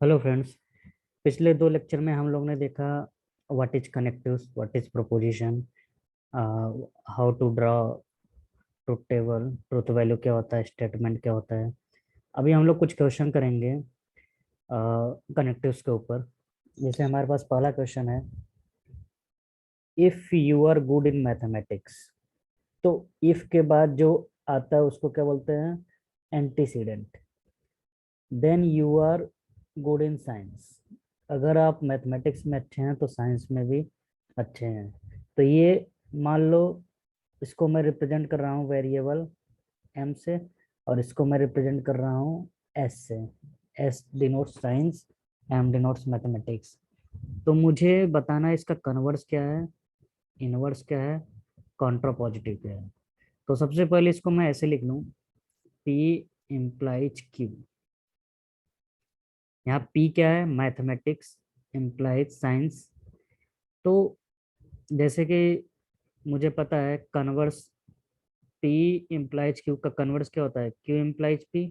Hello friends. पिछले दो lecture में हम लोग ने देखा what is connectives, what is proposition, how to draw truth table, truth value क्या होता है, स्टेटमेंट क्या होता है। अभी हम लोग कुछ क्वेश्चन करेंगे कनेक्टिव्स के ऊपर। जैसे हमारे पास पहला क्वेश्चन है, if you are good in mathematics. तो इफ के बाद जो आता है उसको क्या बोलते हैं? Antecedent. Then you are good in science. अगर आप मैथमेटिक्स में अच्छे हैं तो साइंस में भी अच्छे हैं। तो ये मान लो, इसको मैं रिप्रेजेंट कर रहा हूँ वेरिएबल एम से, और इसको मैं रिप्रेजेंट कर रहा हूँ एस से। S denotes science, M denotes mathematics. तो मुझे बताना है इसका कन्वर्स क्या है, इनवर्स क्या है, कॉन्ट्रा पॉजिटिव क्या है। तो सबसे पहले इसको मैं ऐसे लिख लूँ, पी इम्प्लाइज क्यू। यहाँ पी क्या है? Mathematics implies science. तो जैसे कि मुझे पता है कन्वर्स, पी इम्प्लाइज क्यू का कन्वर्स क्या होता है? Q implies P.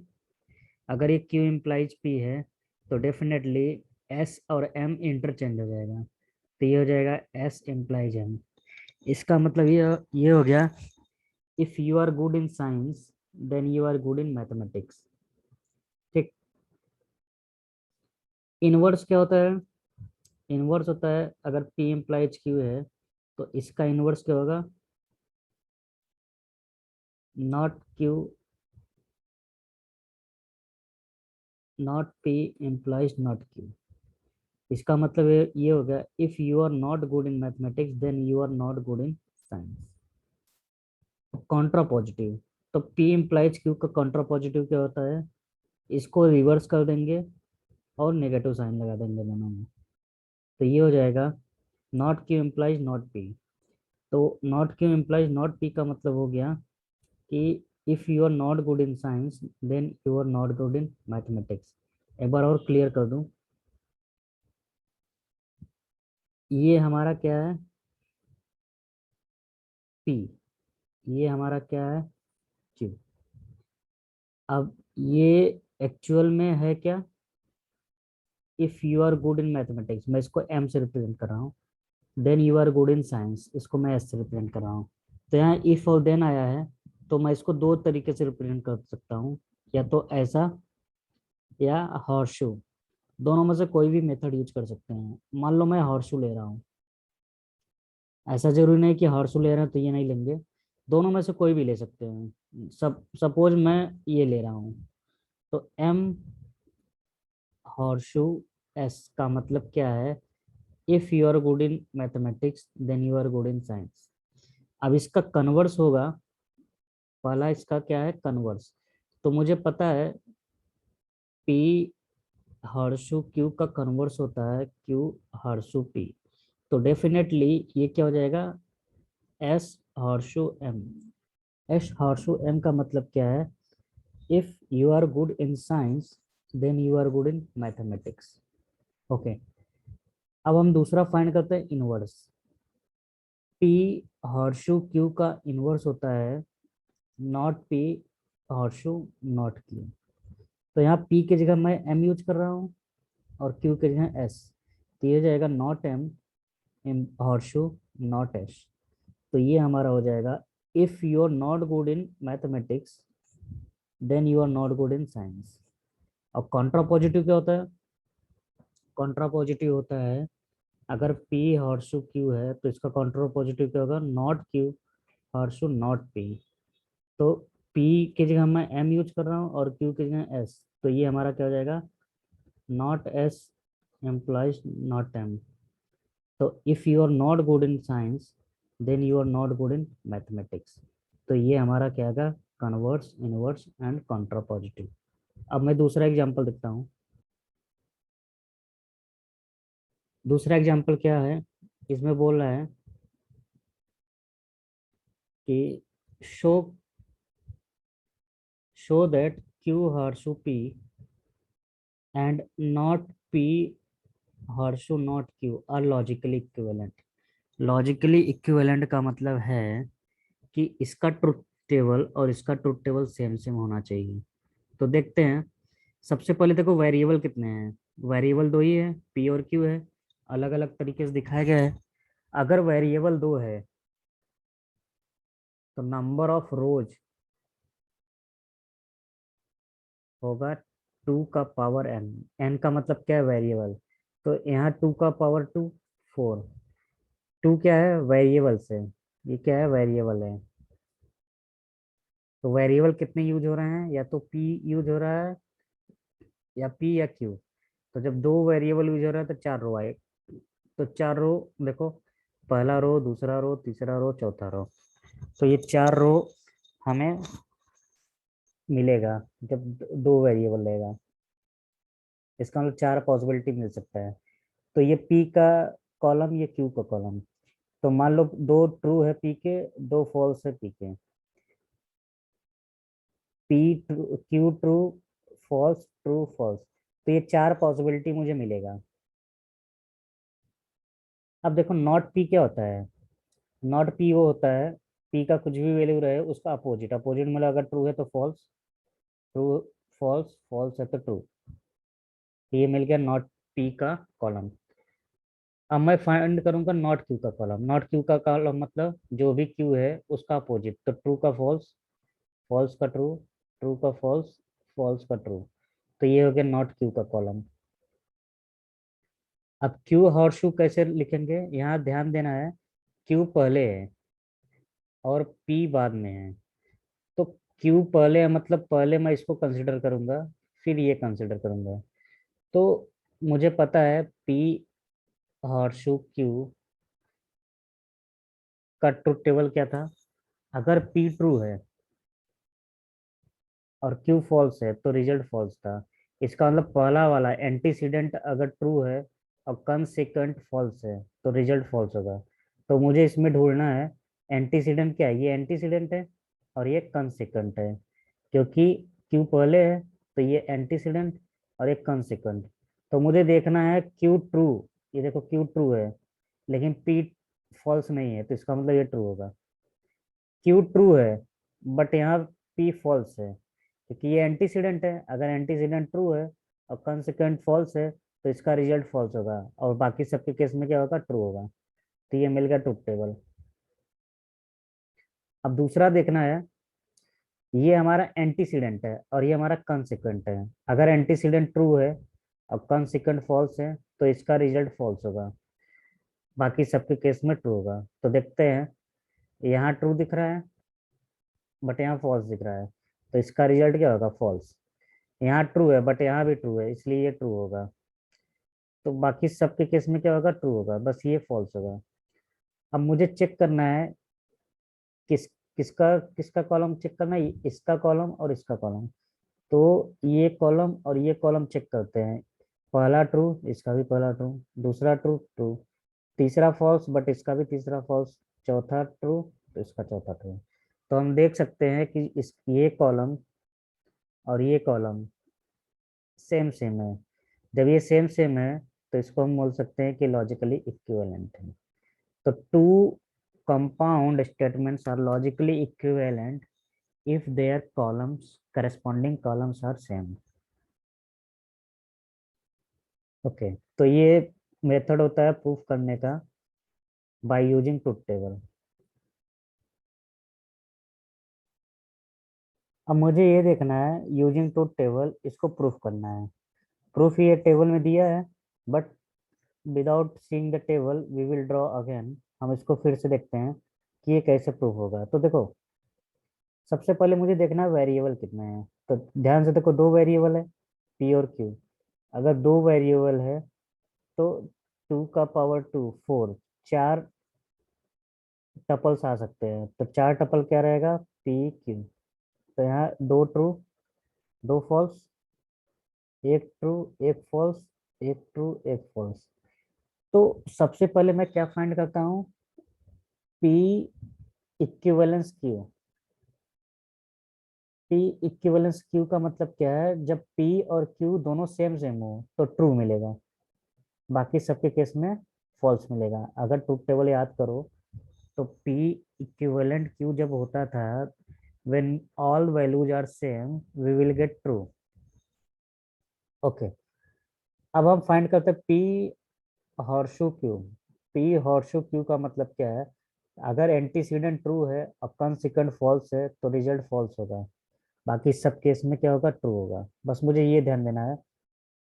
अगर ये क्यू इम्प्लाइज पी है तो डेफिनेटली एस और एम इंटरचेंज हो जाएगा। तो ये हो जाएगा एस इम्प्लाइज एम। इसका मतलब ये हो गया, if you are good in science then you are good in mathematics. ठीक। इनवर्स क्या होता है? इनवर्स होता है, अगर पी इम्प्लाइज क्यू है तो इसका इनवर्स क्या होगा? Not Q, not P implies not Q. इसका मतलब ये हो गया, if you are not good in mathematics then you are not good in science. Contrapositive, तो पी इम्प्लाइज क्यू का कॉन्ट्रा पॉजिटिव क्या होता है? इसको रिवर्स कर देंगे और नेगेटिव साइन लगा देंगे दोनों में। तो ये हो जाएगा not Q implies not p. तो not Q implies not p का मतलब हो गया कि if you are not good in science then you are not good in mathematics. एक बार और क्लियर कर दूं, ये हमारा क्या है? पी। ये हमारा क्या है? क्यू। अब ये एक्चुअल में है क्या? If you are good in mathematics, मैं इसको एम से रिप्रेजेंट कर रहा हूँ। Then you are good in science, इसको मैं एस से रिप्रेजेंट कर रहा हूँ। तो यहाँ इफ और देन आया है, तो मैं इसको दो तरीके से रिप्रेजेंट कर सकता हूँ, या तो ऐसा या हॉर्शू। दोनों में से कोई भी मेथड यूज कर सकते हैं। मान लो मैं हॉर्शू ले रहा हूँ, ऐसा जरूरी नहीं कि हॉर्शू ले रहे हैं तो ये नहीं लेंगे। दोनों में से कोई भी ले सकते हैं। सपोज मैं ये ले रहा हूँ, तो एम हॉर्शू एस का मतलब क्या है? If you are good in mathematics then you are good in science. अब इसका कन्वर्स होगा, पहला इसका क्या है? कन्वर्स। तो मुझे पता है पी हर्षु क्यू का कन्वर्स होता है क्यू हर्षु पी। तो डेफिनेटली ये क्या हो जाएगा? S horseshoe M. S horseshoe M का मतलब क्या है? If you are good in science then you are good in mathematics. Okay. अब हम दूसरा फाइंड करते हैं, इनवर्स। पी हर्षु क्यू का इनवर्स होता है not P horseshoe not Q. तो यहाँ पी की जगह मैं एम यूज कर रहा हूँ और क्यू की जगह एस। तो ये हो जाएगा not M M horseshoe not S. तो ये हमारा हो जाएगा, if you are not good in mathematics then you are not good in science. अब कॉन्ट्रा पॉजिटिव क्या होता है? कॉन्ट्रा पॉजिटिव होता है, अगर पी हॉर्शू क्यू है तो इसका कॉन्ट्रा पॉजिटिव क्या होगा? Not Q horseshoe not p. तो पी की जगह मैं एम यूज कर रहा हूँ और क्यू की जगह एस। तो ये हमारा क्या हो जाएगा? Not s implies not m. तो if you are not good in science then you are not good in mathematics. तो ये हमारा क्या है? Converse, inverse and contrapositive. अब मैं दूसरा एग्जांपल देखता हूँ। दूसरा एग्जांपल क्या है? इसमें बोल रहा है कि show show that Q horseshoe P and not P horseshoe not Q R logically equivalent. Logically equivalent का मतलब है कि इसका ट्रुथ टेबल और इसका ट्रुथ टेबल सेम सेम होना चाहिए। तो देखते हैं। सबसे पहले देखो वेरिएबल कितने हैं। वेरिएबल दो ही है, पी और क्यू है, अलग अलग तरीके से दिखाया गया है। अगर वेरिएबल दो है तो नंबर ऑफ रोज होगा 2 का पावर n। n का मतलब क्या है, वेरिएबल। तो यहाँ 2 का पावर 2, 4। 2 क्या है, वेरिएबल से, ये क्या है, वेरिएबल है। तो वेरिएबल कितने यूज हो रहे हैं, या तो p यूज हो रहा है, या p या q। तो जब दो वेरिएबल यूज हो रहा है तो 4 रो आए। तो 4 रो, देखो, पहला रो, दूसरा रो, तीसरा रो, चौथा रो। तो ये 4 रो हमें मिलेगा जब दो वेरिएबल लेगा। इसका मतलब 4 पॉसिबिलिटी मिल सकता है। तो ये p का कॉलम, ये q का कॉलम। तो मान लो दो ट्रू है p के, दो फॉल्स है p के। p q true, false true false. तो ये 4 पॉसिबिलिटी मुझे मिलेगा। अब देखो नॉट p क्या होता है। नॉट p वो होता है, p का कुछ भी वैल्यू रहे उसका अपोजिट। अपोजिट मतलब अगर ट्रू है तो फॉल्स, ट्रू फॉल्स, फॉल्स है तो ट्रू। तो ये मिल गया नॉट p का कॉलम। अब मैं फाइंड करूंगा नॉट क्यू का कॉलम। नॉट क्यू का कॉलम मतलब जो भी क्यू है उसका अपोजिट। तो ट्रू का फॉल्स, फॉल्स का ट्रू, ट्रू का फॉल्स, फॉल्स का ट्रू। तो ये हो गया नॉट क्यू का कॉलम। अब क्यू हॉर्स शू कैसे लिखेंगे, यहाँ ध्यान देना है। क्यू पहले है और पी बाद में है। तो क्यू पहले है मतलब पहले मैं इसको कंसिडर करूंगा, फिर ये कंसिडर करूंगा। तो मुझे पता है पी हॉर्स शू क्यू का ट्रुथ टेबल क्या था। अगर पी ट्रू है और क्यू फॉल्स है तो रिजल्ट फॉल्स था। इसका मतलब पहला वाला एंटीसीडेंट अगर ट्रू है और कंसेक्वेंट फॉल्स है तो रिजल्ट फॉल्स होगा। तो मुझे इसमें ढूंढना है एंटीसीडेंट क्या है। ये एंटीसीडेंट है और ये कंसेक्वेंट है, क्योंकि क्यू पहले है तो ये एंटीसीडेंट और एक कंसेक्वेंट। तो मुझे देखना है क्यू ट्रू। ये देखो क्यू ट्रू है लेकिन पी फॉल्स नहीं है, तो इसका मतलब ये ट्रू होगा। क्यू ट्रू है बट यहाँ पी फॉल्स है, क्योंकि ये एंटीसीडेंट है। अगर एंटीसीडेंट ट्रू है और कंसेक्वेंट फॉल्स है तो इसका रिजल्ट फॉल्स होगा, और बाकी सबके केस में क्या होगा, ट्रू होगा। तो ये मिल गया ट्रुथ टेबल। अब दूसरा देखना है, ये हमारा एंटीसीडेंट है और ये हमारा कंसेक्वेंट है। अगर एंटीसीडेंट ट्रू है और कंसेक्वेंट फॉल्स है तो इसका रिजल्ट फॉल्स होगा, बाकी सबके केस में ट्रू होगा। तो देखते हैं, यहाँ ट्रू दिख रहा है बट यहाँ फॉल्स दिख रहा है, तो इसका रिजल्ट क्या होगा, फॉल्स। यहाँ ट्रू है बट यहाँ भी ट्रू है, इसलिए ये ट्रू होगा। तो बाकी सबके केस में क्या होगा, ट्रू होगा, बस ये फॉल्स होगा। अब मुझे चेक करना है किस किसका किसका कॉलम चेक करना है, इसका कॉलम और इसका कॉलम। तो ये कॉलम और ये कॉलम चेक करते हैं। पहला ट्रू, इसका भी पहला ट्रू, दूसरा ट्रू, ट्रू, तीसरा फॉल्स बट इसका भी तीसरा फॉल्स, चौथा ट्रू तो इसका चौथा ट्रू। तो हम देख सकते हैं कि इस ये कॉलम और ये कॉलम सेम सेम है। जब ये सेम सेम है तो इसको हम बोल सकते हैं कि लॉजिकली इक्विवेलेंट है। तो to compound statements are logically equivalent if their corresponding columns are same। Okay, तो ये मेथड होता है प्रूफ करने का बाय यूजिंग ट्रुथ टेबल। अब मुझे ये देखना है यूजिंग ट्रुथ टेबल इसको प्रूफ करना है। प्रूफ ये टेबल में दिया है, but without seeing the table we will draw again. हम इसको फिर से देखते हैं कि ये कैसे प्रूफ होगा। तो देखो, सबसे पहले मुझे देखना है वेरिएबल कितने हैं। तो ध्यान से देखो, दो वेरिएबल है पी और क्यू। अगर दो वेरिएबल है तो 2 का पावर 2, 4, 4 टपल्स आ सकते हैं। तो 4 टपल क्या रहेगा, पी क्यू। तो यहाँ दो ट्रू, दो फॉल्स, एक ट्रू, एक फॉल्स, एक ट्रू, एक फॉल्स। तो सबसे पहले मैं क्या फाइंड करता हूँ, P equivalence Q. P equivalence Q का मतलब क्या है, जब पी और क्यू दोनों सेम सेम हो तो ट्रू मिलेगा, बाकी सबके केस में फॉल्स मिलेगा। अगर ट्रूथ टेबल याद करो तो P इक्विवेलेंट Q जब होता था, when all values are same we will get true। Okay, अब हम फाइंड करते हैं P horseshoe Q. P horseshoe Q का मतलब क्या है? अगर एंटीसीडेंट ट्रू है और कंसिक्वेंट फॉल्स है तो रिजल्ट फॉल्स होगा। बाकी सब केस में क्या होगा? ट्रू होगा। बस मुझे ये ध्यान देना है।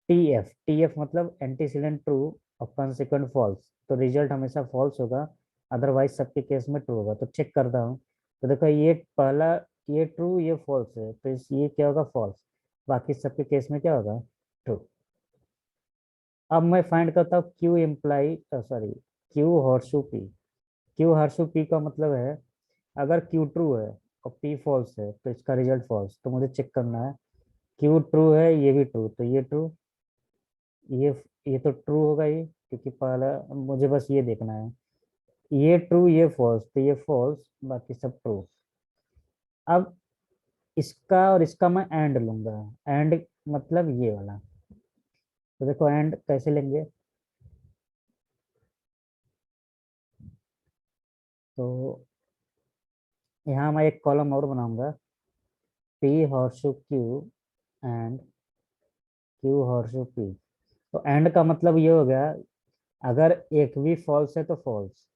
टी एफ मतलब एंटीसीडेंट ट्रू और कंसिक्वेंट फॉल्स, तो रिजल्ट हमेशा फॉल्स होगा। अदरवाइज सबके केस में ट्रू होगा। तो चेक करता हूँ। तो देखो ये पहला, ये ट्रू ये फॉल्स है, तो इस ये क्या होगा? फॉल्स। बाकी सबके केस में क्या होगा? ट्रू। अब मैं फाइंड करता हूँ Q imply sorry Q horseshoe P. Q horseshoe P का मतलब है, अगर क्यू ट्रू है और पी फॉल्स है तो इसका रिजल्ट फॉल्स। तो मुझे चेक करना है, क्यू ट्रू है ये भी ट्रू, तो ये ट्रू, ये ये तो ट्रू होगा ये, क्योंकि पहला मुझे बस ये देखना है। ये ट्रू ये फॉल्स, तो ये फॉल्स, बाकी सब ट्रू। अब इसका और इसका मैं एंड लूंगा। एंड मतलब ये वाला। तो देखो एंड कैसे लेंगे? तो यहाँ मैं एक कॉलम और बनाऊंगा, P horseshoe Q and Q horseshoe P. तो एंड का मतलब ये हो गया, अगर एक भी फॉल्स है तो फॉल्स,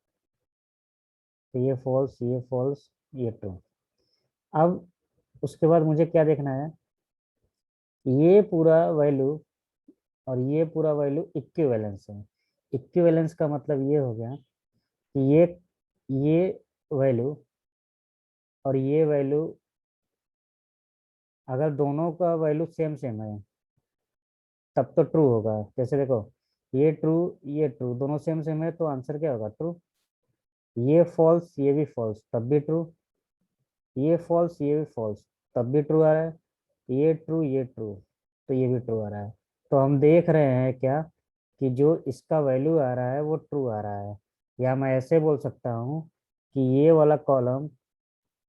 तो ये फॉल्स ये फॉल्स ये ट्रू। अब उसके बाद मुझे क्या देखना है? ये पूरा वैल्यू और ये पूरा वैल्यू इक्विवेलेंस है। इक्विवेलेंस का मतलब ये हो गया कि ये वैल्यू और ये वैल्यू, अगर दोनों का वैल्यू सेम सेम है तब तो ट्रू होगा। जैसे देखो, ये ट्रू ये ट्रू दोनों सेम सेम है, तो आंसर क्या होगा? ट्रू। ये फॉल्स ये भी फॉल्स तब भी ट्रू। ये फॉल्स ये भी फॉल्स तब भी ट्रू आ रहा है। ये ट्रू ये ट्रू, तो ये भी ट्रू आ रहा है। तो हम देख रहे हैं क्या, कि जो इसका वैल्यू आ रहा है वो ट्रू आ रहा है। या मैं ऐसे बोल सकता हूँ कि ये वाला कॉलम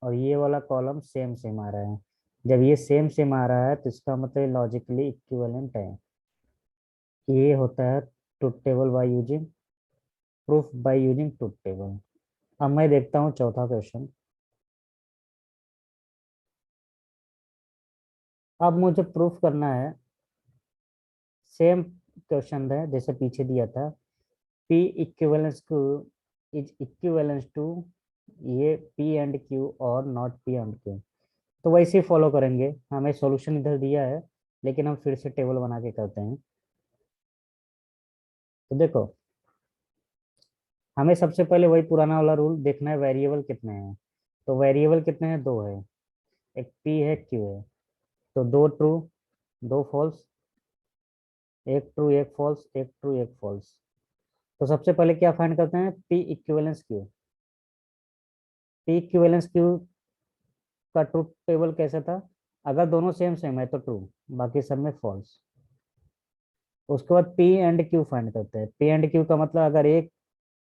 और ये वाला कॉलम सेम सेम आ रहा है। जब ये सेम सेम आ रहा है तो इसका मतलब लॉजिकली इक्विवेलेंट है। ये होता है truth table by using proof by using truth table. अब मैं देखता हूँ चौथा क्वेश्चन। अब मुझे प्रूफ करना है, सेम क्वेश्चन है जैसे पीछे दिया था। P equivalence to is equivalence to ये P एंड Q और नॉट P एंड Q। तो वैसे ही फॉलो करेंगे। हमें सॉल्यूशन इधर दिया है, लेकिन हम फिर से टेबल बना के करते हैं। तो देखो, हमें सबसे पहले वही पुराना वाला रूल देखना है, वेरिएबल कितने हैं। तो वेरिएबल कितने हैं? दो है, एक P है Q है। तो दो ट्रू दो फॉल्स, एक ट्रू एक फॉल्स एक ट्रू एक फॉल्स। तो सबसे पहले क्या फाइंड करते हैं? P equivalence Q। P equivalence Q का ट्रूथ टेबल कैसा था? अगर दोनों सेम सेम है तो ट्रू, बाकी सब में फॉल्स। उसके बाद पी एंड क्यू फाइंड करते हैं। पी एंड क्यू का मतलब अगर एक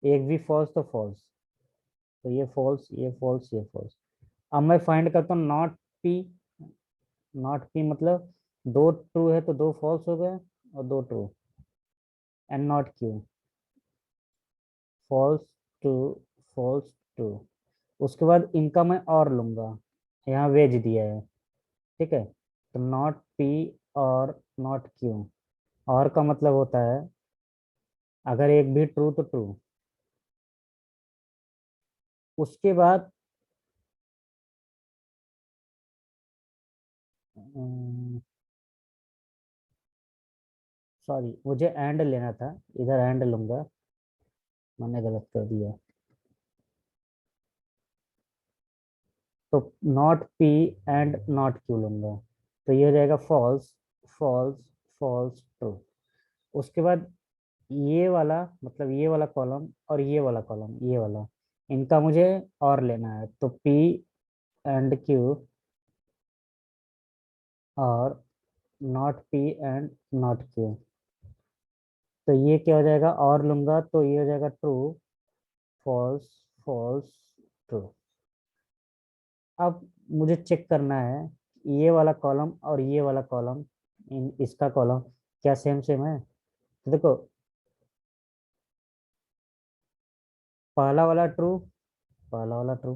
एक भी फॉल्स तो फॉल्स, तो ये फॉल्स ये फॉल्स ये फॉल्स। अब मैं फाइंड करता हूँ नॉट पी। नॉट पी मतलब दो ट्रू है तो दो फॉल्स हो गए और दो true. And not Q, false true false true. उसके बाद इनका मैं और लूंगा, यहाँ वेज दिया है, ठीक है। तो नॉट पी और नॉट क्यू। और का मतलब होता है अगर एक भी ट्रू तो ट्रू। उसके बाद सॉरी, मुझे एंड लेना था, इधर एंड लूंगा, मैंने गलत कर दिया। तो not P and not Q लूंगा। तो ये हो जाएगा फॉल्स फॉल्स फॉल्स ट्रू। उसके बाद ये वाला मतलब ये वाला कॉलम और ये वाला कॉलम ये वाला, इनका मुझे और लेना है। तो पी एंड क्यू और not P and not Q. तो ये क्या हो जाएगा? और लूंगा तो ये हो जाएगा ट्रू फॉल्स फॉल्स ट्रू। अब मुझे चेक करना है ये वाला कॉलम और ये वाला कॉलम, इन इसका कॉलम क्या सेम सेम है? तो देखो, पहला वाला ट्रू पहला वाला ट्रू,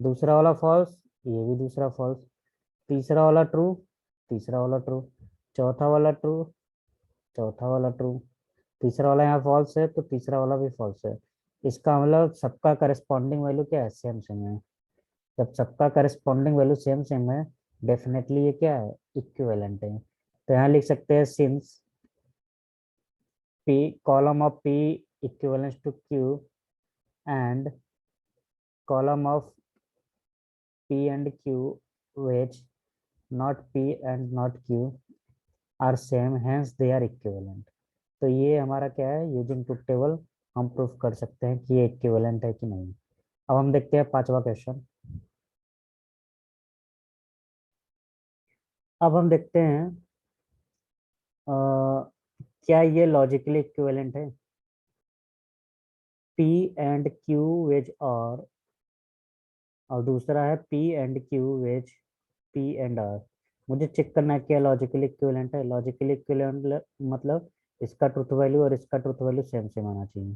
दूसरा वाला फॉल्स ये भी दूसरा फॉल्स, तीसरा वाला ट्रू तीसरा वाला ट्रू, चौथा वाला ट्रू चौथा वाला ट्रू, तीसरा वाला यहाँ फॉल्स है तो तीसरा वाला भी फॉल्स है। इसका मतलब सबका करस्पॉन्डिंग वैल्यू क्या है, सेम सेम है। जब सबका करस्पॉन्डिंग वैल्यू सेम सेम है, डेफिनेटली ये क्या है, इक्विवेलेंट है। तो यहाँ लिख सकते हैं since P column of P equivalents to Q and column of P and Q which not P and not Q are same, hence they are equivalent। तो ये हमारा क्या है, यूजिंग ट्रुथ टेबल हम प्रूफ कर सकते हैं कि ये इक्विवेलेंट है कि नहीं। अब हम देखते हैं पांचवा क्वेश्चन। अब हम देखते हैं क्या ये लॉजिकली इक्विवेलेंट है। P एंड Q विच और दूसरा है P and Q which P and R। मुझे चेक करना है क्या लॉजिकली इक्विवेलेंट है। लॉजिकली इक्विवेलेंट मतलब इसका ट्रुथ वैल्यू और इसका ट्रुथ वैल्यू सेम सेम आना चाहिए।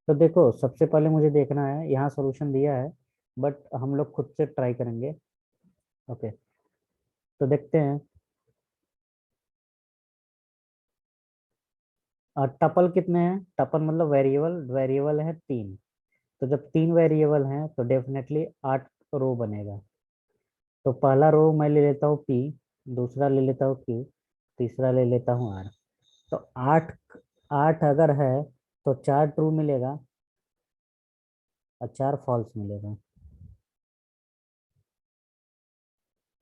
तो देखो सबसे पहले मुझे देखना है, यहाँ सॉल्यूशन दिया है बट हम लोग खुद से ट्राई करेंगे। ओके, तो देखते हैं। टपल कितने हैं, टपल मतलब वेरिएबल, वेरिएबल है 3। तो जब 3 वेरिएबल हैं तो डेफिनेटली 8 रो बनेगा। तो पहला रो मैं ले लेता हूँ P, दूसरा ले लेता हूँ Q, तीसरा ले लेता हूँ R। तो 8, 8 अगर है तो 4 ट्रू मिलेगा और 4 फॉल्स मिलेगा।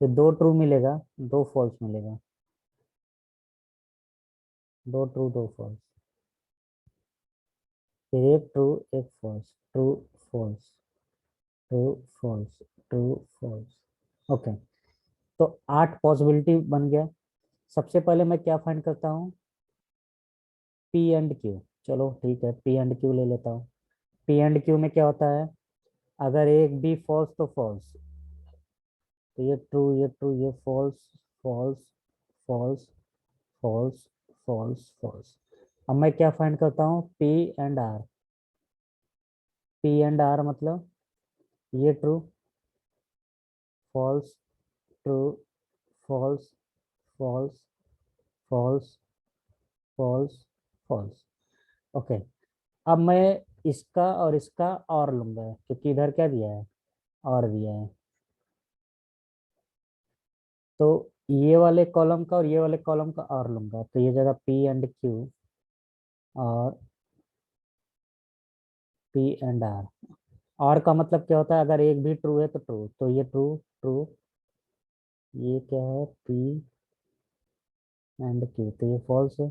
तो 2 ट्रू मिलेगा, 2 फॉल्स मिलेगा, 2 ट्रू 2 फॉल्स, फिर एक ट्रू एक false, true false, true false, true false. Okay, तो 8 पॉसिबिलिटी बन गया। सबसे पहले मैं क्या फाइंड करता हूँ, P एंड Q। चलो ठीक है, P एंड Q ले लेता हूँ। P एंड Q में क्या होता है, अगर एक भी फॉल्स तो फॉल्स, तो ये ट्रू ये ट्रू ये false, false, false, false, false, false. अब मैं क्या फाइंड करता हूँ, P and R। P and R मतलब ये true, false, true, false, false, false, false, false. Okay, अब मैं इसका और इसका और लूंगा क्योंकि इधर क्या दिया है, और दिया है। तो ये वाले कॉलम का और ये वाले कॉलम का और लूंगा, तो ये जगह P एंड Q और P एंड R। और का मतलब क्या होता है, अगर एक भी ट्रू है तो ट्रू, तो ये ट्रू, ट्रू, ये क्या है P एंड Q, तो ये फॉल्स है,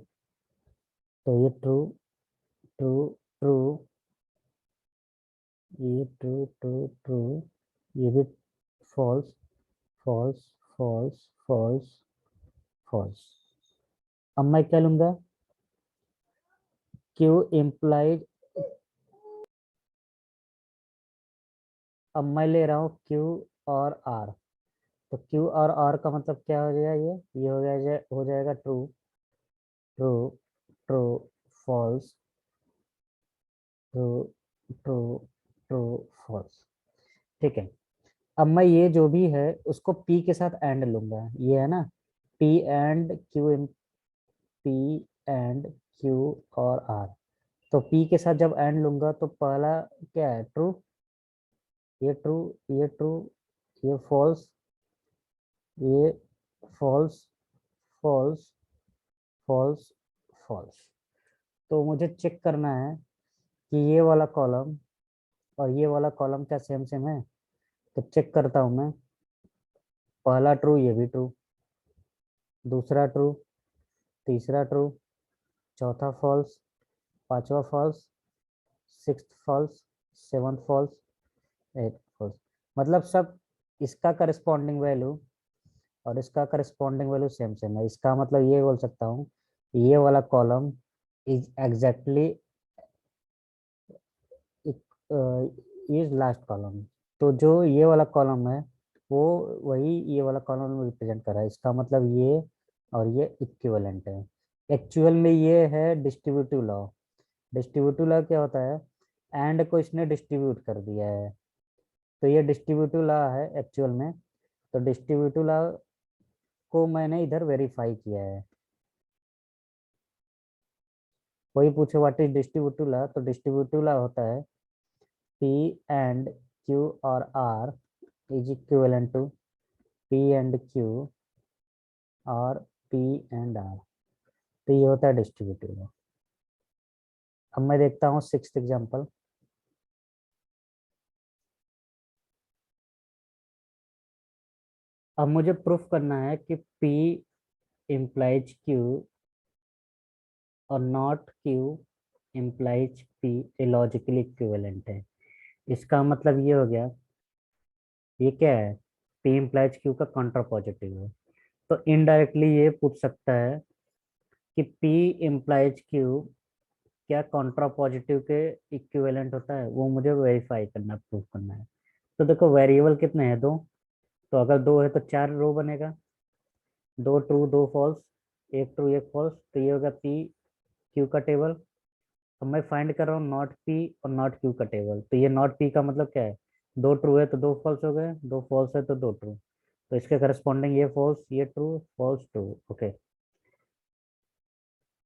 तो ये ट्रू, ट्रू, ट्रू, ये ट्रू, ट्रू, ट्रू, ये भी false, false, false, false, false. अब मैं क्या लूंगा, Q इम्प्लाइज, अब मैं ले रहा हूँ Q और R। तो Q और R का मतलब क्या हो जाएगा, ये हो जाएगा true, true, true, false, true, true, true, false. ठीक है, अब मैं ये जो भी है उसको P के साथ एंड लूंगा, ये है ना, P and Q, P and Q और R। तो P के साथ जब एंड लूंगा तो पहला क्या है, ट्रू, ये ट्रू, ये ट्रू, ये फॉल्स, ये फॉल्स, फॉल्स, फॉल्स, फॉल्स। तो मुझे चेक करना है कि ये वाला कॉलम और ये वाला कॉलम क्या सेम सेम है। तो चेक करता हूँ मैं, पहला ट्रू ये भी ट्रू, दूसरा ट्रू, तीसरा ट्रू, चौथा फॉल्स, पांचवा false, sixth false, seventh false, eight false. मतलब सब इसका करस्पॉन्डिंग वैल्यू और इसका करस्पॉन्डिंग वैल्यू सेम सेम है। इसका मतलब ये बोल सकता हूँ ये वाला column is exactly is last column. तो जो ये वाला कॉलम है वो वही ये वाला कॉलम रिप्रेजेंट कर रहा है। इसका मतलब ये और ये इक्विवेलेंट है। एक्चुअल में ये है डिस्ट्रीब्यूटिव लॉ। डिस्ट्रीब्यूटिव लॉ क्या होता है, एंड को इसने डिस्ट्रीब्यूट कर दिया है, तो ये डिस्ट्रीब्यूटिव लॉ है एक्चुअल में। तो डिस्ट्रीब्यूटिव लॉ को मैंने इधर वेरीफाई किया है। कोई पूछे व्हाट इज डिस्ट्रीब्यूटिव लॉ, तो डिस्ट्रीब्यूटिव लॉ होता है P and Q or R is equivalent to P and Q और P and R। तो ये होता है डिस्ट्रीब्यूटिव लॉ। अब मैं देखता हूँ सिक्स्थ एग्जांपल। अब मुझे प्रूफ करना है कि P implies Q और नॉट Q implies P ये लॉजिकली इक्विवेलेंट है। इसका मतलब ये हो गया, ये क्या है, P implies Q का कॉन्ट्रा पॉजिटिव है। तो इनडायरेक्टली ये पूछ सकता है कि P implies Q क्या कॉन्ट्रा पॉजिटिव के इक्विवेलेंट होता है, वो मुझे वेरीफाई करना, प्रूफ करना है। तो देखो वेरिएबल कितने हैं, दो। तो अगर दो है तो चार रो बनेगा, दो ट्रू दो फॉल्स, एक ट्रू एक फॉल्स, तो ये होगा P Q का टेबल। अब मैं फाइंड कर रहा हूँ नॉट P और नॉट Q का टेबल। तो ये नॉट P का मतलब क्या है, दो ट्रू है तो दो फॉल्स हो गए, दो फॉल्स है तो दो ट्रू। तो इसके करस्पॉन्डिंग ये फॉल्स ये ट्रू फॉल्स ट्रू। ओके,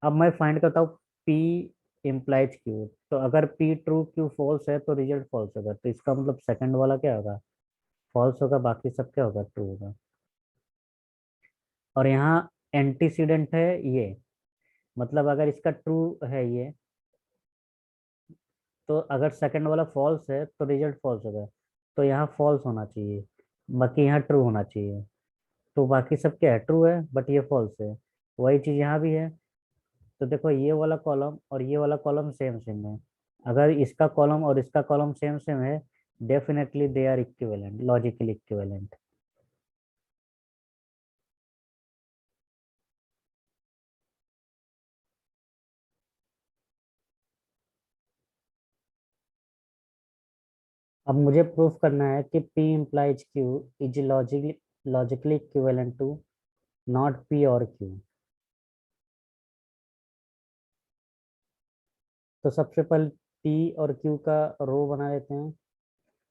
अब मैं फाइंड करता हूँ P इम्प्लाइज Q। तो अगर P ट्रू Q फॉल्स है तो रिजल्ट फॉल्स होगा। तो इसका मतलब सेकंड वाला क्या होगा, फॉल्स होगा, बाकी सब क्या होगा, ट्रू होगा। और यहाँ एंटीसीडेंट है ये, मतलब अगर इसका ट्रू है ये, तो अगर सेकंड वाला फॉल्स है तो रिजल्ट फॉल्स होगा। तो यहाँ फॉल्स होना चाहिए, बाकी यहाँ ट्रू होना चाहिए। तो बाकी सब क्या है, ट्रू है, बट ये फॉल्स है। वही चीज यहाँ भी है। तो देखो ये वाला कॉलम और ये वाला कॉलम सेम सेम है। अगर इसका कॉलम और इसका कॉलम सेम सेम है, definitely they are equivalent, logically equivalent. अब मुझे प्रूफ करना है कि P implies Q is logically equivalent to not P और Q। तो सबसे पहले P और Q का रो बना लेते हैं,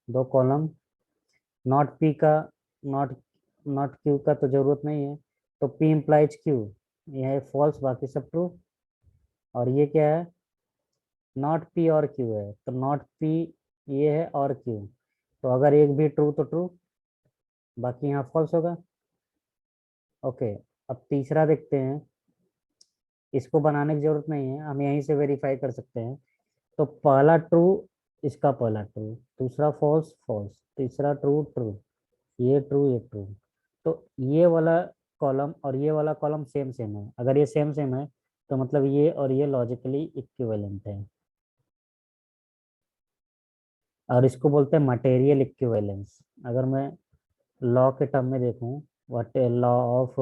दो कॉलम। नॉट P का, नॉट नॉट Q का तो जरूरत नहीं है। तो P implies Q, यह है फॉल्स, बाकी सब ट्रू। और ये क्या है, नॉट P और Q है, तो नॉट P ये है और Q। तो अगर एक भी ट्रू तो ट्रू, बाकी यहाँ फॉल्स होगा। ओके, अब तीसरा देखते हैं। इसको बनाने की जरूरत नहीं है, हम यहीं से वेरीफाई कर सकते हैं। तो पहला ट्रू, इसका पहला ट्रू, दूसरा फॉल्स फॉल्स, तीसरा ट्रू ट्रू, ये ट्रू ये ट्रू। तो ये वाला कॉलम और ये वाला कॉलम सेम सेम है। अगर ये सेम सेम है तो मतलब ये और ये लॉजिकली इक्विवेलेंट है। और इसको बोलते हैं मटेरियल इक्विवेलेंस। अगर मैं लॉ के टर्म में देखूं, व्हाट लॉ ऑफ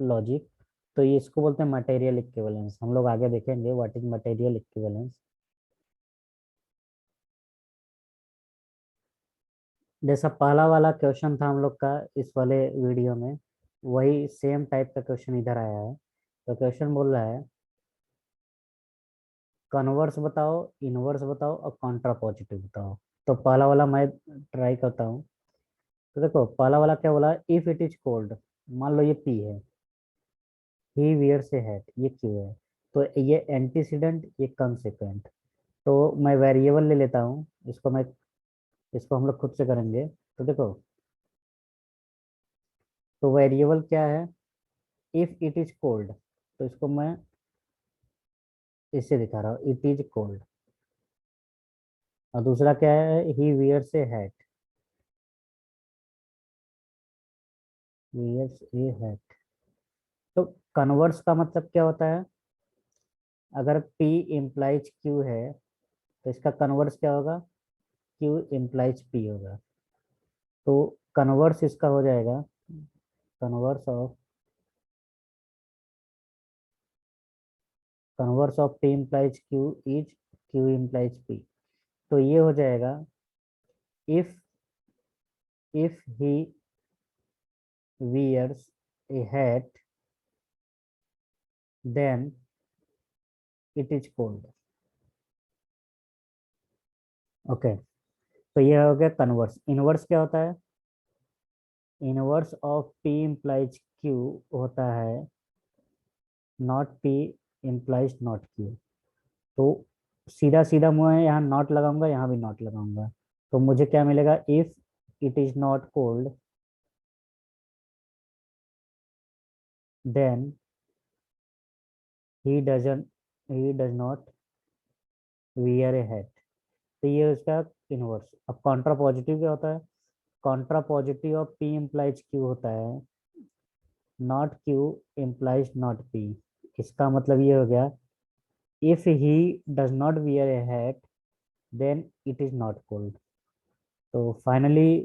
लॉजिक, तो ये इसको बोलते हैं मटेरियल इक्विवेलेंस। हम लोग आगे देखेंगे व्हाट इज मटेरियल इक्विवेलेंस। जैसा पहला वाला क्वेश्चन था हम लोग का इस वाले वीडियो में, वही सेम टाइप का क्वेश्चन इधर आया है। तो क्वेश्चन बोल रहा है कन्वर्स बताओ, इनवर्स बताओ और कॉन्ट्रा पॉजिटिव बताओ। तो पहला वाला मैं ट्राई करता हूँ। तो देखो पहला वाला क्या बोला, इफ इट इज कोल्ड, मान लो ये पी है, ही वियर्स ए हैट, ये क्यों है। तो ये एंटीसीडेंट ये कंसेक्वेंट। तो मैं वेरिएबल ले लेता हूँ, इसको हम लोग खुद से करेंगे। तो देखो, तो वेरिएबल क्या है, इफ इट इज कोल्ड, तो इसको मैं इससे दिखा रहा हूँ, इट इज कोल्ड। और दूसरा क्या है, ही wears a hat, wears a hat. तो कन्वर्स का मतलब क्या होता है, अगर P इम्प्लाइज Q है तो इसका कन्वर्स क्या होगा, Q इम्प्लाइज P होगा। तो कन्वर्स इसका हो जाएगा, converse of P implies Q is Q implies P। तो ये हो जाएगा, if if he wears a hat then it is cold. Okay, तो ये हो गया कन्वर्स। इनवर्स क्या होता है, inverse of P implies Q होता है not P implies not Q। तो सीधा सीधा मैं यहाँ नॉट लगाऊंगा, यहाँ भी नॉट लगाऊंगा, तो मुझे क्या मिलेगा, if it is not cold then he doesn't he does not wear a hat. तो ये उसका इनवर्स। अब कॉन्ट्रा पॉजिटिव क्या होता है, contrapositive of P implies Q होता है, not Q implies not P. इसका मतलब ये हो गया, if he does not wear a hat then it is not cold. तो फाइनली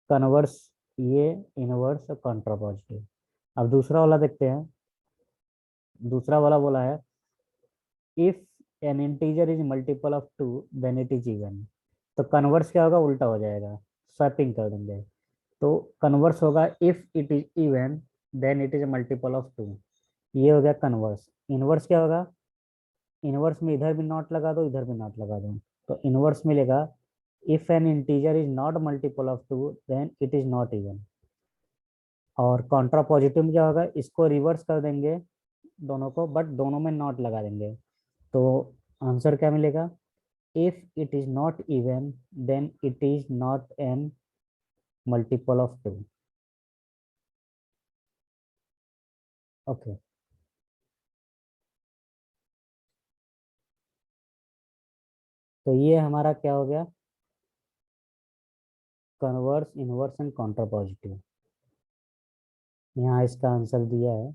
कन्वर्स ये, इनवर्स और कॉन्ट्रा पॉजिटिव। अब दूसरा वाला देखते हैं। दूसरा वाला बोला है, if an integer is multiple of two then it is even. तो कन्वर्स क्या होगा, उल्टा हो जाएगा, स्वैपिंग कर देंगे। तो कन्वर्स होगा, if it is even then it is multiple of two. ये हो गया कन्वर्स। इनवर्स क्या होगा, इनवर्स में इधर भी नॉट लगा दो, इधर भी नॉट लगा दो, तो इनवर्स मिलेगा, if an integer is not multiple of two then it is not even. और कॉन्ट्रा पॉजिटिव में क्या होगा, इसको रिवर्स कर देंगे दोनों को, बट दोनों में नॉट लगा देंगे। तो आंसर क्या मिलेगा, if it is not even then it is not an multiple of two. Okay. तो ये हमारा क्या हो गया, converse, inverse and contrapositive. यहाँ इसका आंसर दिया है।